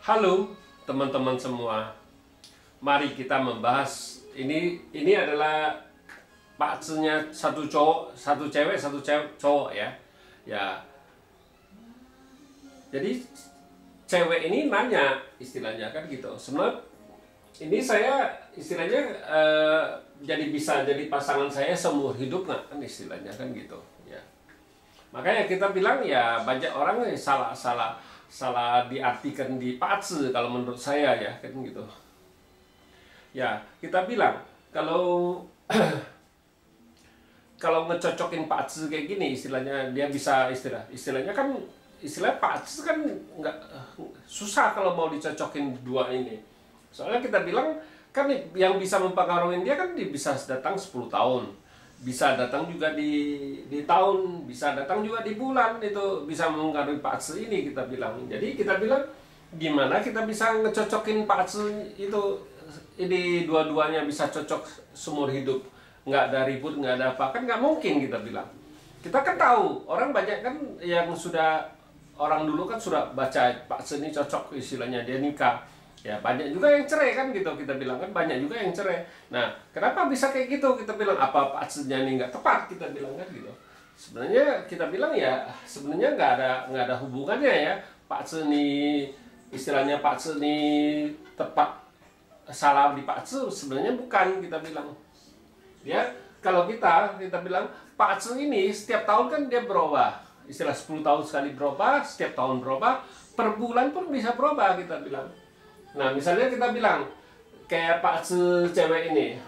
Halo teman-teman semua, mari kita membahas ini adalah pakcenya satu cowok, satu cewek, cowok ya. Ya. Jadi cewek ini nanya istilahnya kan gitu. Sebenarnya ini saya istilahnya bisa jadi pasangan saya seumur hidup nggak kan istilahnya kan gitu ya. Makanya kita bilang ya banyak orang salah diartikan di pakce kalau menurut saya ya kan gitu. Ya, kita bilang kalau kalau ngecocokin pakce kayak gini istilahnya dia bisa istilahnya kan istilah pakce kan nggak susah kalau mau dicocokin dua ini. Soalnya kita bilang kan yang bisa mempengaruhi dia kan bisa datang 10 tahun. Bisa datang juga di tahun, bisa datang juga di bulan, itu bisa mengaruhi pakce ini kita bilang. Jadi kita bilang gimana kita bisa ngecocokin pakce itu ini dua-duanya bisa cocok seumur hidup, nggak ada ribut, nggak ada apa, kan nggak mungkin kita bilang. Kita kan tahu orang banyak kan yang sudah orang dulu kan sudah baca pakce ini cocok istilahnya dia nikah. Ya banyak juga yang cerai kan gitu kita bilang kan banyak juga yang cerai. Nah kenapa bisa kayak gitu kita bilang apa paksenya ini nggak tepat kita bilang kan gitu. Sebenarnya kita bilang ya sebenarnya nggak ada hubungannya ya pakse ini istilahnya pakse ini tepat salah di pakse sebenarnya bukan kita bilang. Ya kalau kita bilang pakse ini setiap tahun kan dia berubah. Istilah 10 tahun sekali berubah, setiap tahun berubah, per bulan pun bisa berubah kita bilang. Nah, misalnya kita bilang kayak pakce cewek ini.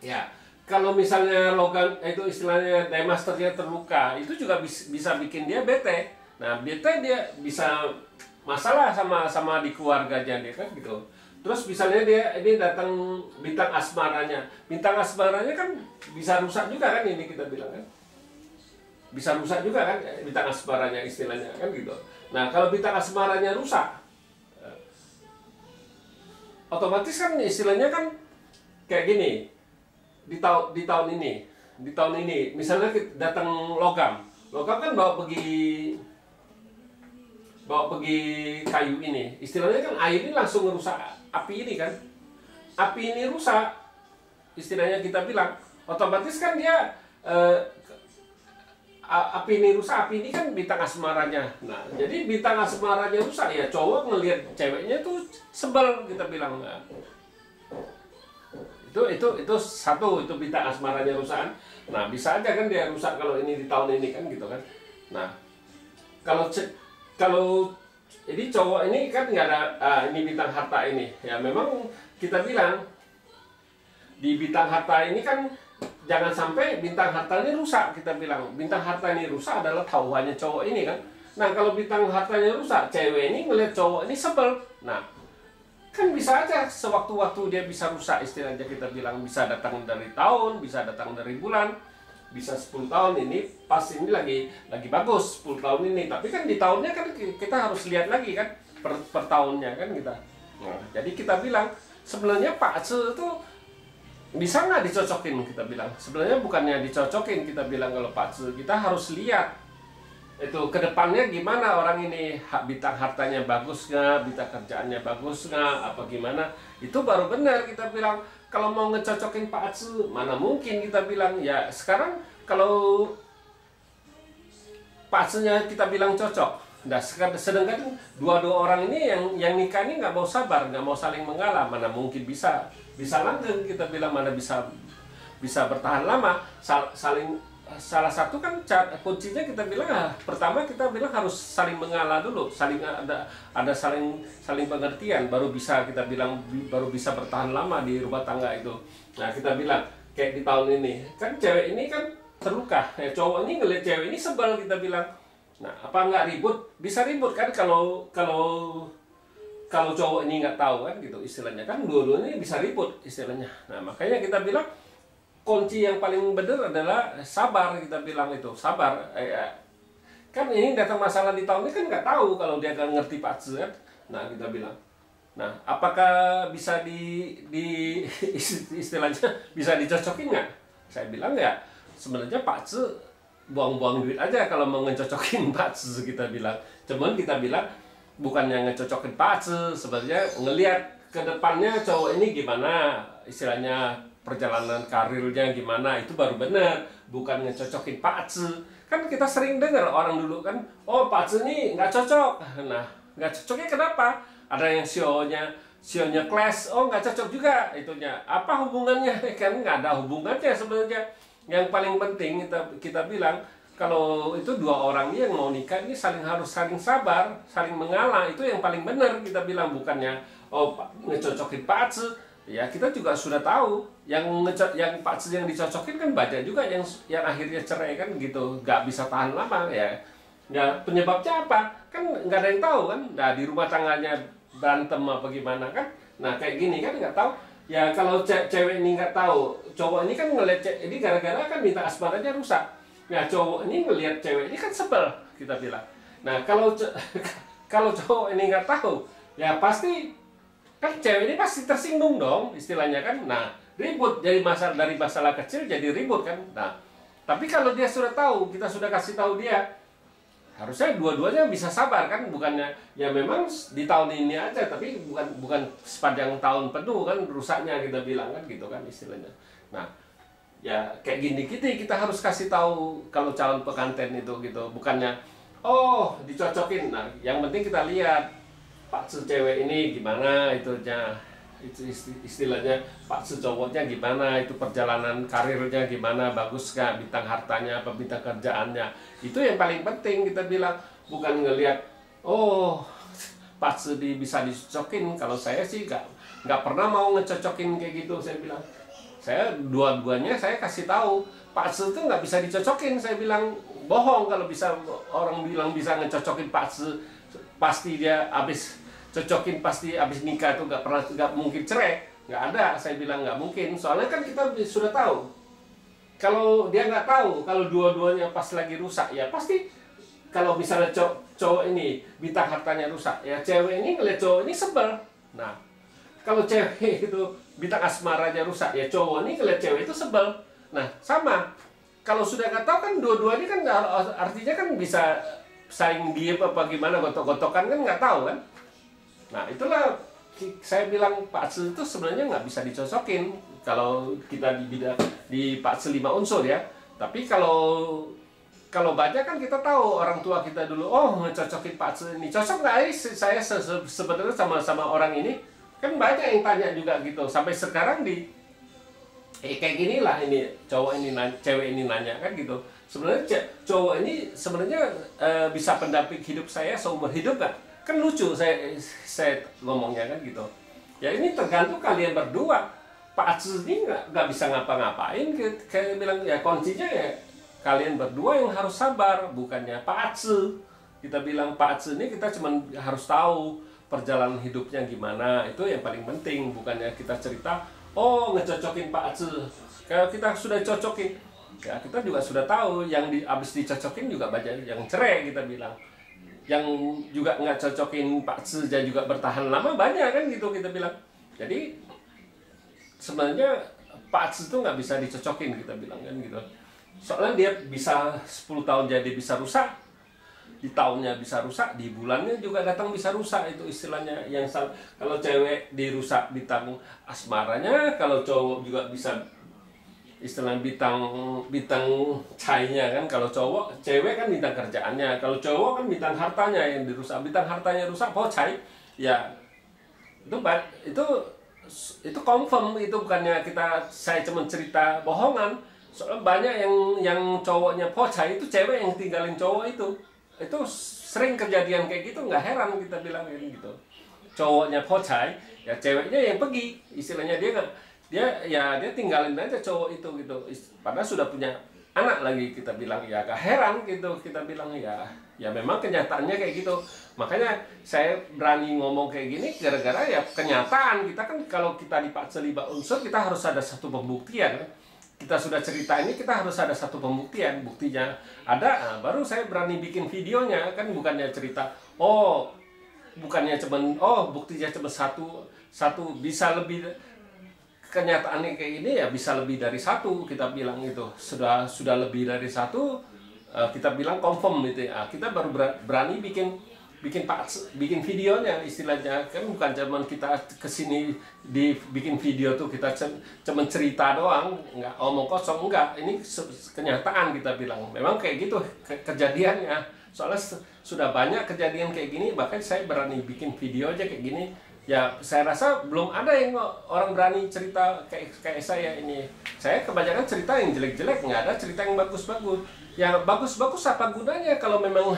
Ya, kalau misalnya logam itu istilahnya diemasternya terluka, itu juga bisa bikin dia bete. Nah, bete dia bisa masalah sama di keluarganya dia kan gitu. Terus misalnya dia ini datang bintang asmaranya. Bintang asmaranya kan bisa rusak juga kan ini kita bilang kan. Bisa rusak juga kan bintang asmaranya istilahnya kan gitu. Nah, kalau bintang asmaranya rusak, otomatis kan istilahnya kan kayak gini di tahun ini misalnya kita datang logam kan bawa pergi kayu ini istilahnya kan air ini langsung merusak api ini kan api ini rusak istilahnya kita bilang otomatis kan dia api ini rusak, api ini kan bintang asmaranya. Nah, jadi bintang asmaranya rusak ya cowok ngelihat ceweknya tuh sebel kita bilang. Nah, itu satu itu bintang asmaranya rusak. Nah, bisa aja kan dia rusak kalau ini di tahun ini kan gitu kan. Nah, kalau ini cowok ini kan nggak ada ini bintang harta ini. Ya memang kita bilang di bintang harta ini kan jangan sampai bintang hartanya rusak kita bilang. Bintang harta ini rusak adalah tauannya cowok ini kan. Nah kalau bintang hartanya rusak, cewek ini ngeliat cowok ini sebel. Nah kan bisa aja sewaktu-waktu dia bisa rusak istilahnya kita bilang. Bisa datang dari tahun, bisa datang dari bulan, bisa 10 tahun ini pas ini lagi bagus 10 tahun ini. Tapi kan di tahunnya kan kita harus lihat lagi kan per tahunnya kan kita. Nah, jadi kita bilang sebenarnya pakce itu bisa nggak dicocokin kita bilang. Sebenarnya bukannya dicocokin kita bilang kalau pakce, kita harus lihat itu kedepannya gimana orang ini bintang hartanya bagus nggak, bintang kerjaannya bagus nggak, apa gimana, itu baru benar kita bilang. Kalau mau ngecocokin pakce mana mungkin kita bilang. Ya sekarang kalau paksenya kita bilang cocok, nah sedangkan dua orang ini yang nikah ini nggak mau sabar, nggak mau saling mengalah, mana mungkin bisa langgeng kita bilang, mana bisa bertahan lama. Salah satu kan kuncinya kita bilang pertama kita bilang harus saling mengalah dulu, saling ada saling pengertian, baru bisa kita bilang baru bisa bertahan lama di rumah tangga itu. Nah kita bilang kayak di tahun ini kan cewek ini kan terluka, cowok ini ngeliat cewek ini sebel kita bilang. Nah apa nggak ribut? Bisa ribut kan kalau cowok ini nggak tahu kan gitu istilahnya kan dua-duanya bisa ribut istilahnya. Nah makanya kita bilang kunci yang paling benar adalah sabar kita bilang itu sabar. Kan ini datang masalah di tahun ini kan nggak tahu kalau dia nggak ngerti pakce kan. Nah kita bilang. Nah apakah bisa di istilahnya bisa dicocokin nggak? Saya bilang ya sebenarnya pakce buang-buang duit aja kalau mau ngecocokin pakce kita bilang. Cuman kita bilang bukannya ngecocokin Pak Ce, sebenarnya ngelihat ke depannya cowok ini gimana, istilahnya perjalanan karirnya gimana, itu baru benar, bukan ngecocokin Pak Ce. Kan kita sering dengar orang dulu kan, oh Pak Ce ini nggak cocok. Nah, nggak cocoknya kenapa? Ada yang sionya class, oh nggak cocok juga itunya. Apa hubungannya? Kan nggak ada hubungannya sebenarnya. Yang paling penting kita bilang, kalau itu dua orang yang mau nikah ini harus saling sabar, saling mengalah, itu yang paling benar kita bilang, bukannya oh ngecocokin Pak Ce. Ya kita juga sudah tahu yang Pak Ce yang dicocokin kan banyak juga yang akhirnya cerai kan gitu, nggak bisa tahan lama ya. Ya penyebabnya apa? Kan nggak ada yang tahu kan. Nah di rumah tangganya berantem apa gimana kan. Nah kayak gini kan nggak tahu. Ya kalau cewek ini nggak tahu, cowok ini kan ngeliat ini gara-gara kan minta asmaranya rusak. Ya cowok ini ngelihat cewek ini kan sebel kita bilang. Nah kalau kalau cowok ini nggak tahu, ya pasti kan cewek ini pasti tersinggung dong istilahnya kan. Nah ribut dari masalah kecil jadi ribut kan. Nah tapi kalau dia sudah tahu, kita sudah kasih tahu dia, harusnya dua-duanya bisa sabar kan, bukannya ya memang di tahun ini aja, tapi bukan sepanjang tahun penuh kan rusaknya kita bilang kan gitu kan istilahnya. Nah ya kayak gini kita harus kasih tahu kalau calon pengantin itu gitu, bukannya oh dicocokin. Nah yang penting kita lihat Pak Ce cewek ini gimana itunya, itu istilahnya Pak Ce cowoknya gimana, itu perjalanan karirnya gimana, bagus gak bintang hartanya apa bintang kerjaannya, itu yang paling penting kita bilang, bukan ngelihat oh Pak Ce bisa dicocokin. Kalau saya sih nggak pernah mau ngecocokin kayak gitu, saya bilang. Saya dua-duanya saya kasih tahu, Pak Ce itu nggak bisa dicocokin, saya bilang. Bohong kalau bisa orang bilang bisa ngecocokin Pak Ce, pasti dia habis cocokin, pasti habis nikah itu nggak mungkin cerai, nggak ada, saya bilang nggak mungkin. Soalnya kan kita sudah tahu, kalau dia nggak tahu, kalau dua-duanya pas lagi rusak, ya pasti kalau misalnya cowok ini bintang hartanya rusak, ya cewek ini ngeliat cowok ini sebel. Nah kalau cewek itu bintang asmaranya rusak, ya cowok ini ngeliat cewek itu sebel. Nah sama, kalau sudah nggak tahu kan dua-duanya kan artinya kan bisa saling diem apa gimana, gotok-gotokan kan nggak tahu kan. Nah itulah saya bilang Pak Ce itu sebenarnya nggak bisa dicocokin kalau kita di Pak Ce 5 unsur ya. Tapi kalau banyak kan kita tahu orang tua kita dulu, oh ngecocokin Pak Ce ini cocok nggak saya sebenarnya sama orang ini, kan banyak yang tanya juga gitu. Sampai sekarang kayak gini lah, ini cowok ini cewek ini nanya kan gitu. Sebenarnya cowok ini sebenarnya bisa pendamping hidup saya seumur hidup nggak? Kan lucu saya ngomongnya kan gitu. Ya ini tergantung kalian berdua. Pak Ce ini nggak bisa ngapa-ngapain. Kayak bilang ya kuncinya ya kalian berdua yang harus sabar, bukannya Pak Ce. Kita bilang Pak Ce ini kita cuma harus tahu perjalanan hidupnya gimana, itu yang paling penting. Bukannya kita cerita, oh ngecocokin Pak Ce. Kalau kita sudah cocokin, ya kita juga sudah tahu yang abis dicocokin juga banyak yang cerai kita bilang. Yang juga nggak cocokin Pak Ce dan juga bertahan lama banyak kan gitu kita bilang. Jadi sebenarnya Pak Ce itu nggak bisa dicocokin kita bilang kan gitu. Soalnya dia bisa 10 tahun jadi bisa rusak, di tahunnya bisa rusak, di bulannya juga datang bisa rusak, itu istilahnya. Yang kalau cewek dirusak bintang asmaranya, kalau cowok juga bisa istilah bintang cainya kan. Kalau cewek kan bintang kerjaannya, kalau cowok kan bintang hartanya yang dirusak. Bintang hartanya rusak, cai ya itu confirm, itu bukannya saya cuma cerita bohongan. Soalnya banyak yang cowoknya cai, itu cewek yang tinggalin cowok itu sering kejadian kayak gitu. Nggak heran kita bilang gitu, cowoknya cai ya ceweknya yang pergi, istilahnya dia tinggalin aja cowok itu gitu, padahal sudah punya anak lagi kita bilang. Ya gak heran gitu kita bilang, ya memang kenyataannya kayak gitu. Makanya saya berani ngomong kayak gini gara-gara ya kenyataan. Kita kan kalau kita di Pak Ce 5 unsur, kita harus ada satu pembuktian. Kita sudah cerita ini, kita harus ada satu pembuktian, buktinya ada, baru saya berani bikin videonya kan. Bukannya cerita bukannya cuman buktinya cuma satu, bisa lebih. Kenyataannya kayak ini ya bisa lebih dari satu, kita bilang itu sudah lebih dari satu, kita bilang confirm gitu ya. Kita baru berani bikin bikin videonya istilahnya, kan bukan cuman kita kesini bikin video tuh kita cuman cerita doang, nggak omong kosong, enggak. Ini kenyataan kita bilang memang kayak gitu kejadiannya, soalnya sudah banyak kejadian kayak gini, bahkan saya berani bikin video aja kayak gini. Ya saya rasa belum ada yang orang berani cerita kayak saya ini. Saya kebanyakan cerita yang jelek-jelek, nggak ada cerita yang bagus-bagus. Ya bagus-bagus apa gunanya kalau memang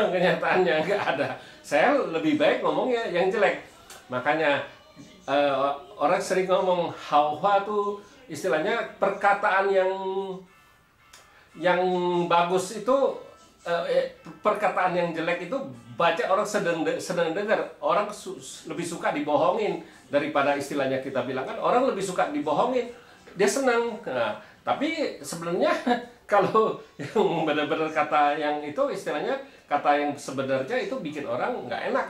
kenyataannya nggak ada. Saya lebih baik ngomongnya yang jelek. Makanya orang sering ngomong Hawa tuh istilahnya perkataan yang bagus itu, perkataan yang jelek itu baca orang sedang dengar. Orang lebih suka dibohongin daripada istilahnya kita bilang kan orang lebih suka dibohongin, dia senang. Nah, tapi sebenarnya kalau yang benar-benar kata yang itu istilahnya kata yang sebenarnya itu bikin orang nggak enak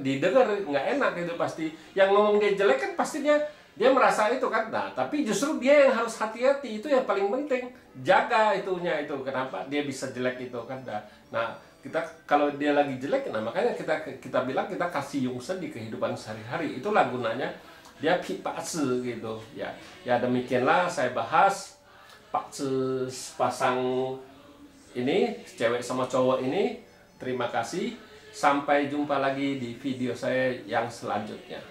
didengar nggak enak itu pasti. Yang ngomong dia jelek kan pasti dia merasa itu kan. Nah, tapi justru dia yang harus hati-hati, itu yang paling penting, jaga itunya itu. Kenapa dia bisa jelek itu kan. Nah, kita kalau dia lagi jelek, nah makanya kita bilang kita kasih yungsen di kehidupan sehari-hari. Itulah gunanya dia pakse gitu ya. Ya demikianlah saya bahas pakse pasang ini, cewek sama cowok ini. Terima kasih, sampai jumpa lagi di video saya yang selanjutnya.